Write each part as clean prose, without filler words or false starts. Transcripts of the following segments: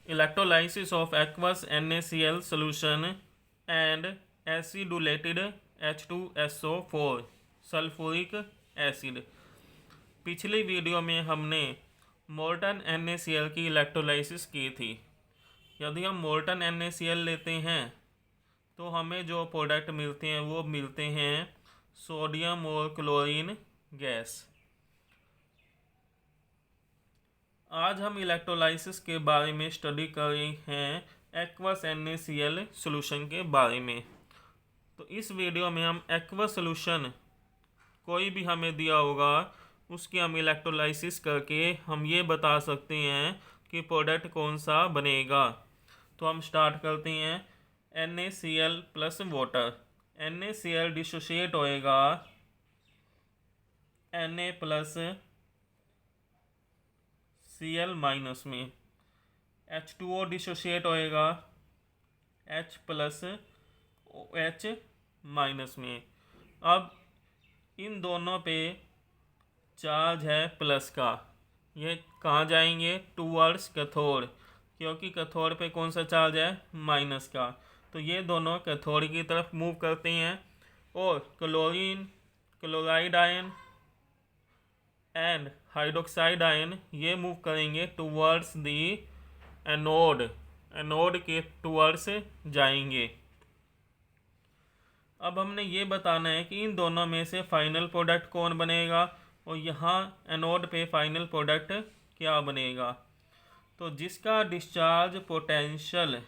electrolysis of aqueous NaCl solution and acidulated H2SO4 sulphuric acid. पिछली video में हमने molten NaCl की electrolysis की थी। यदि हम मोल्टन NaCl लेते हैं तो हमें जो प्रोडक्ट मिलते हैं वो मिलते हैं सोडियम और क्लोरीन गैस। आज हम इलेक्ट्रोलाइसिस के बारे में स्टडी कर रहे हैं एक्वस NaCl सॉल्यूशन के बारे में। तो इस वीडियो में हम एक्वस सॉल्यूशन कोई भी हमें दिया होगा उसकी हम इलेक्ट्रोलाइसिस करके हम ये बता सकते हैं कि प्रोडक्ट कौन सा बनेगा। तो हम स्टार्ट करते हैं। NaCl plus water. NaCl dissociate होएगा Na प्लस Cl माइनस में। H2O डिसोशिएट होएगा H प्लस OH माइनस में। अब इन दोनों पे चार्ज है प्लस का, ये कहाँ जाएंगे? टूवर्ड्स कैथोड, क्योंकि कैथोड पे कौन सा चार्ज है? माइनस का। तो ये दोनों कैथोड की तरफ मूव करते हैं और chloride ion and hydroxide ion ये मूव करेंगे टूवर्ड्स दी एनोड के टूवर्ड्स जाएंगे। अब हमने ये बताना है कि इन दोनों में से फाइनल प्रोडक्ट कौन बनेगा और यहाँ एनोड पे फाइनल प्रोडक्ट क्या बनेगा। तो जिसका डिस्चार्ज पोटेंशियल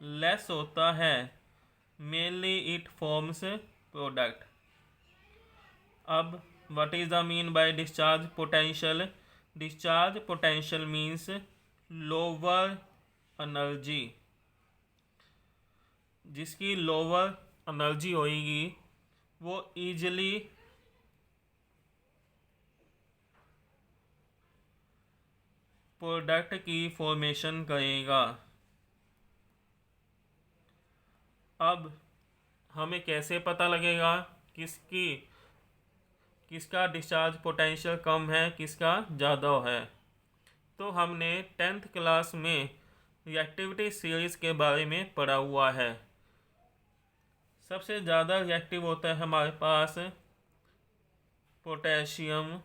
लेस होता है मेनली इट फॉर्म्स प्रोडक्ट। अब what is the mean by discharge potential? Discharge potential means lower energy. जिसकी लोअर एनर्जी होएगी वो इजीली प्रोडक्ट की फॉर्मेशन करेगा। अब हमें कैसे पता लगेगा किसका डिस्चार्ज पोटेंशियल कम है किसका ज़्यादा है? तो हमने 10th क्लास में रिएक्टिविटी सीरीज़ के बारे में पढ़ा हुआ है। सबसे ज़्यादा रिएक्टिव होता है हमारे पास पोटेशियम,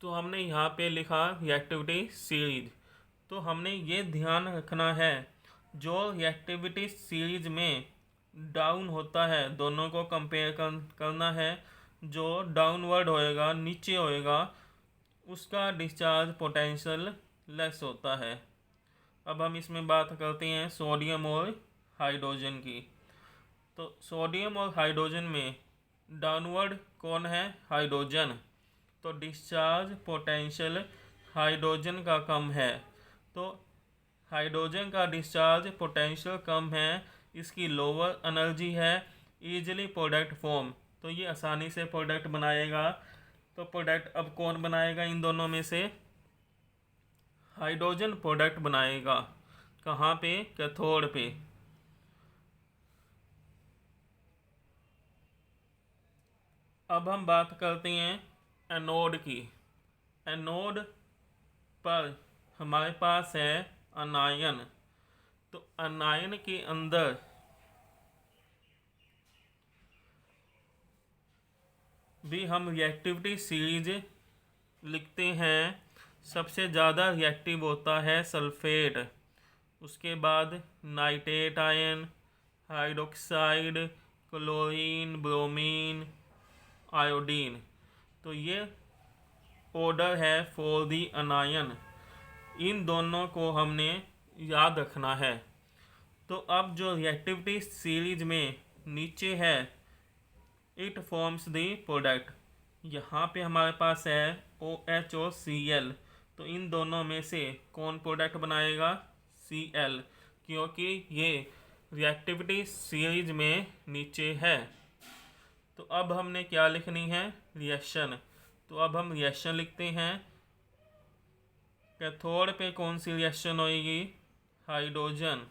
तो हमने यहाँ पे लिखा रिएक्टिविटी सीरीज। तो हमने ये ध्यान रखना है जो रिएक्टिविटी सीरीज में डाउन होता है दोनों को कंपेयर करना है। जो डाउनवर्ड होएगा नीचे होएगा उसका डिस्चार्ज पोटेंशियल लेस होता है। अब हम इसमें बात करते हैं सोडियम और हाइड्रोजन की। तो सोडियम और हाइड्रोजन में डाउनवर्ड कौन है? हाइड्रोजन। तो डिस्चार्ज पोटेंशियल हाइड्रोजन का कम है। तो हाइड्रोजन का डिस्चार्ज पोटेंशियल कम है, इसकी लोअर एनर्जी है, ईजिली प्रोडक्ट फॉर्म। तो ये आसानी से प्रोडक्ट बनाएगा। तो प्रोडक्ट अब कौन बनाएगा इन दोनों में से? हाइड्रोजन प्रोडक्ट बनाएगा। कहाँ पे? कैथोड पे। अब हम बात करते हैं एनोड की। एनोड पर हमारे पास है अनायन। तो अनायन के अंदर भी हम रिएक्टिविटी सीरीज लिखते हैं। सबसे ज़्यादा रिएक्टिव होता है सल्फेट, उसके बाद nitrate ion, hydroxide, chlorine, bromine, iodine. तो ये ऑर्डर है फॉर दी अनायन। इन दोनों को हमने याद रखना है। तो अब जो रिएक्टिविटी सीरीज में नीचे है इट फॉर्म्स द प्रोडक्ट। यहाँ पे हमारे पास है OH और Cl। तो इन दोनों में से कौन प्रोडक्ट बनाएगा? Cl, क्योंकि ये रिएक्टिविटी सीरीज में नीचे है। तो अब हमने क्या लिखनी है? रिएक्शन। तो अब हम रिएक्शन लिखते हैं। कैथोड पे कौन सी रिएक्शन होगी? हाइड्रोजन।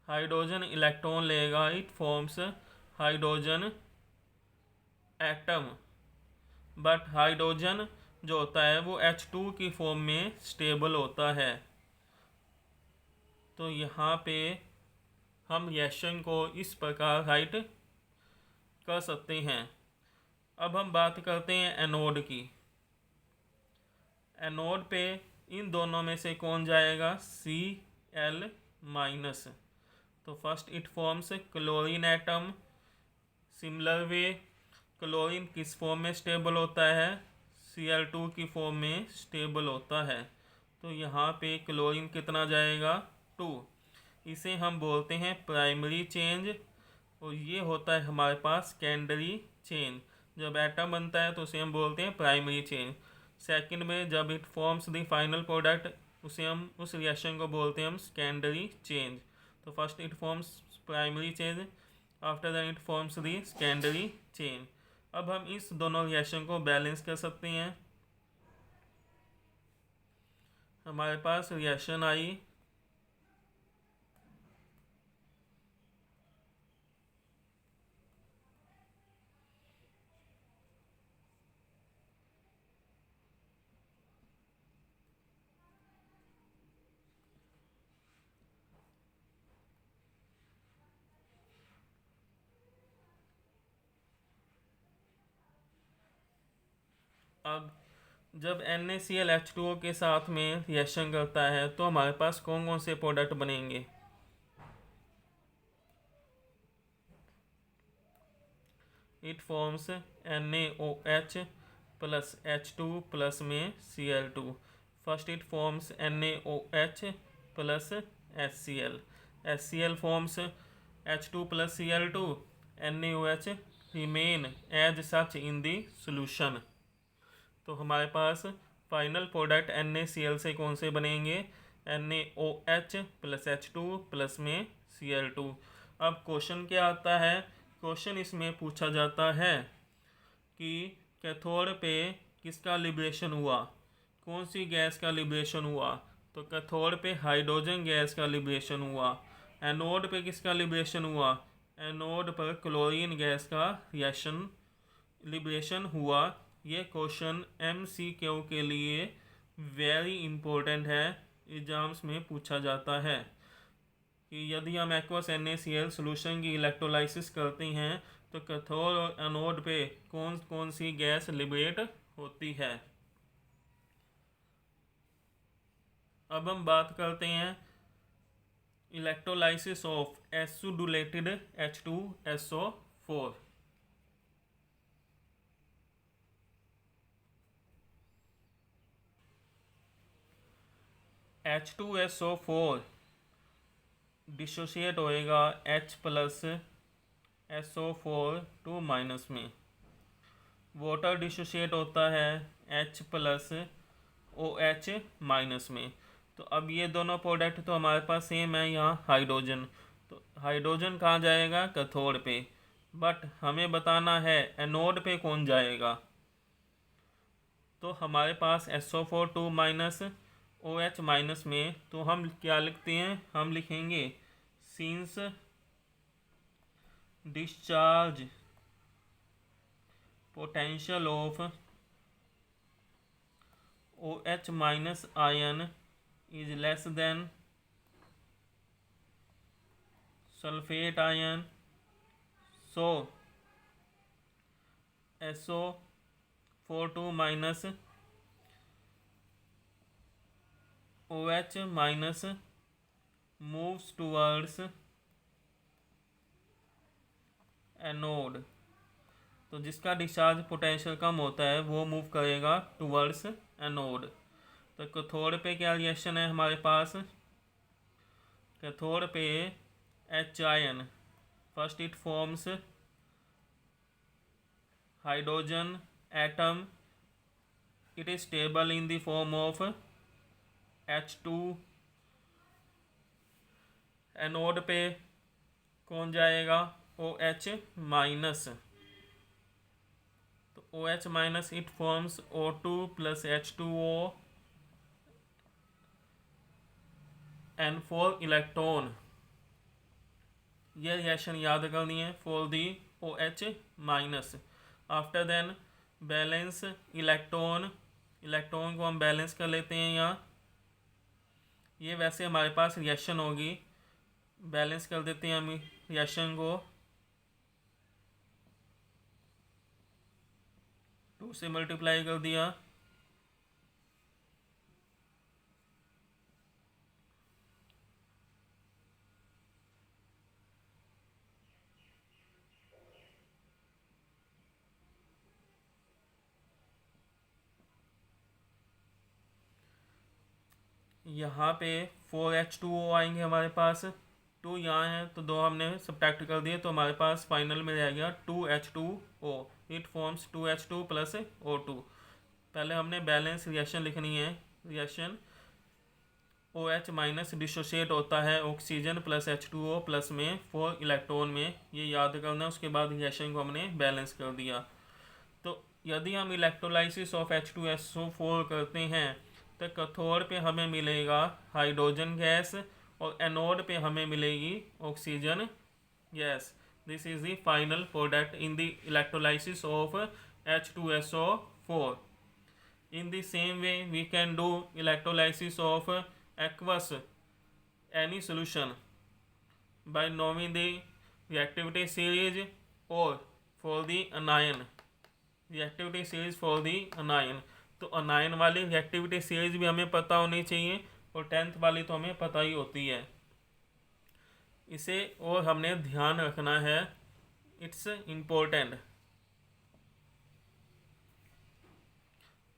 हाइड्रोजन इलेक्ट्रॉन लेगा, it forms hydrogen atom. But hydrogen जो होता है वो H2 की फॉर्म में स्टेबल होता है। तो यहाँ पे हम रिएक्शन को इस प्रकार राइट कर सकते हैं। अब हम बात करते हैं एनोड की। एनोड पे इन दोनों में से कौन जाएगा? Cl minus. तो first it forms chlorine atom. Similar way chlorine किस फॉर्म में स्टेबल होता है? Cl2 की फॉर्म में स्टेबल होता है। तो यहाँ पे क्लोरीन कितना जाएगा? 2। इसे हम बोलते हैं प्राइमरी चेंज, और ये होता है हमारे पास सेकेंडरी चेंज। जब एटम बनता है तो उसे हम बोलते हैं प्राइमरी चेंज। सेकंड में जब it forms the final product, उसे हम उस रिएक्शन को बोलते हैं हम सेकेंडरी चेंज। तो first it forms primary change, after that it forms the secondary change. अब हम इस दोनों रिएक्शन को बैलेंस कर सकते हैं। हमारे पास रिएक्शन आई अब जब NaClH2O के साथ में रिएक्शन करता है तो हमारे पास कौन कौन से प्रोडक्ट बनेंगे? It forms NaOH plus H2 plus में Cl2। First it forms NaOH plus HCl। HCl forms H2 plus Cl2। NaOH remain as such in the solution. तो हमारे पास फाइनल प्रोडक्ट NaCl से कौन से बनेंगे? NaOH प्लस H2 प्लस में Cl2। अब question क्या आता है? क्वेश्चन इसमें पूछा जाता है कि कैथोड पे किसका लिबरेशन हुआ, कौन सी गैस का लिबरेशन हुआ? तो कैथोड पे हाइड्रोजन गैस का लिबरेशन हुआ। एनोड पे किसका लिबरेशन हुआ? एनोड पर क्लोरीन गैस का रिएक्शन लिबरेशन हुआ। ये क्वेश्चन MCQ के लिए वेरी इम्पोर्टेंट है, एग्जाम्स में पूछा जाता है कि यदि हम एक्वस NaCl सोल्यूशन की इलेक्ट्रोलाइसिस करते हैं तो कैथोड और एनोड पे कौन कौन सी गैस लिबरेट होती है। अब हम बात करते हैं electrolysis of acidulated H2SO4। H2SO4 dissociate होएगा H प्लस SO4 2 माइनस में। वाटर डिसोशिएट होता है H प्लस OH माइनस में। तो अब ये दोनों प्रोडक्ट तो हमारे पास सेम है। यहाँ हाइड्रोजन, तो हाइड्रोजन कहाँ जाएगा? कैथोड पे। बट हमें बताना है एनोड पे कौन जाएगा। तो हमारे पास SO4 2 माइनस OH माइनस में, तो हम क्या लिखते हैं? हम लिखेंगे since discharge potential of OH minus ion is less than sulphate ion, so SO4 2 minus OH minus moves towards anode. तो जिसका डिस्चार्ज पोटेंशियल कम होता है वो मूव करेगा टूवर्ड्स एनोड। तो कैथोड पे क्या रिएक्शन है हमारे पास? कैथोड पे H ion, first it forms hydrogen atom, it is stable in the form of H2। Anode पे कौन जाएगा? OH minus. तो OH minus it forms O2 plus H2O and 4 electron. ये रिएक्शन याद करनी है for the OH minus. After then balance electron को हम बैलेंस कर लेते हैं यहाँ। ये वैसे हमारे पास रिएक्शन होगी, बैलेंस कर देते हैं हम रिएक्शन को। 2 से मल्टीप्लाई कर दिया। यहाँ पे 4H2O आएंगे हमारे पास। 2 यहाँ है तो 2 हमने सब्ट्रैक्ट कर दिए, तो हमारे पास फाइनल में रहेगा 2H2O। It forms 2H2 plus O2। पहले हमने बैलेंस रिएक्शन लिखनी है। रिएक्शन OH माइनस डिसोशिएट होता है ऑक्सीजन प्लस H2O प्लस में 4 इलेक्ट्रॉन में, ये याद करना। उसके बाद रिएक्शन को हमने बैलेंस कर दिया। तो यदि हम इलेक्ट्रोलाइसिस ऑफ H2SO4 करते हैं तो कैथोड पे हमें मिलेगा हाइड्रोजन गैस और एनोड पे हमें मिलेगी oxygen gas. This is the final product in the electrolysis of H2SO4। In the same way we can do electrolysis of aqueous any solution by knowing the reactivity series or for the anion reactivity series for the anion। तो अनायन वाली reactivity series भी हमें पता होनी चाहिए और 10th वाली तो हमें पता ही होती है। इसे और हमने ध्यान रखना है, it's important.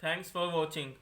Thanks for watching.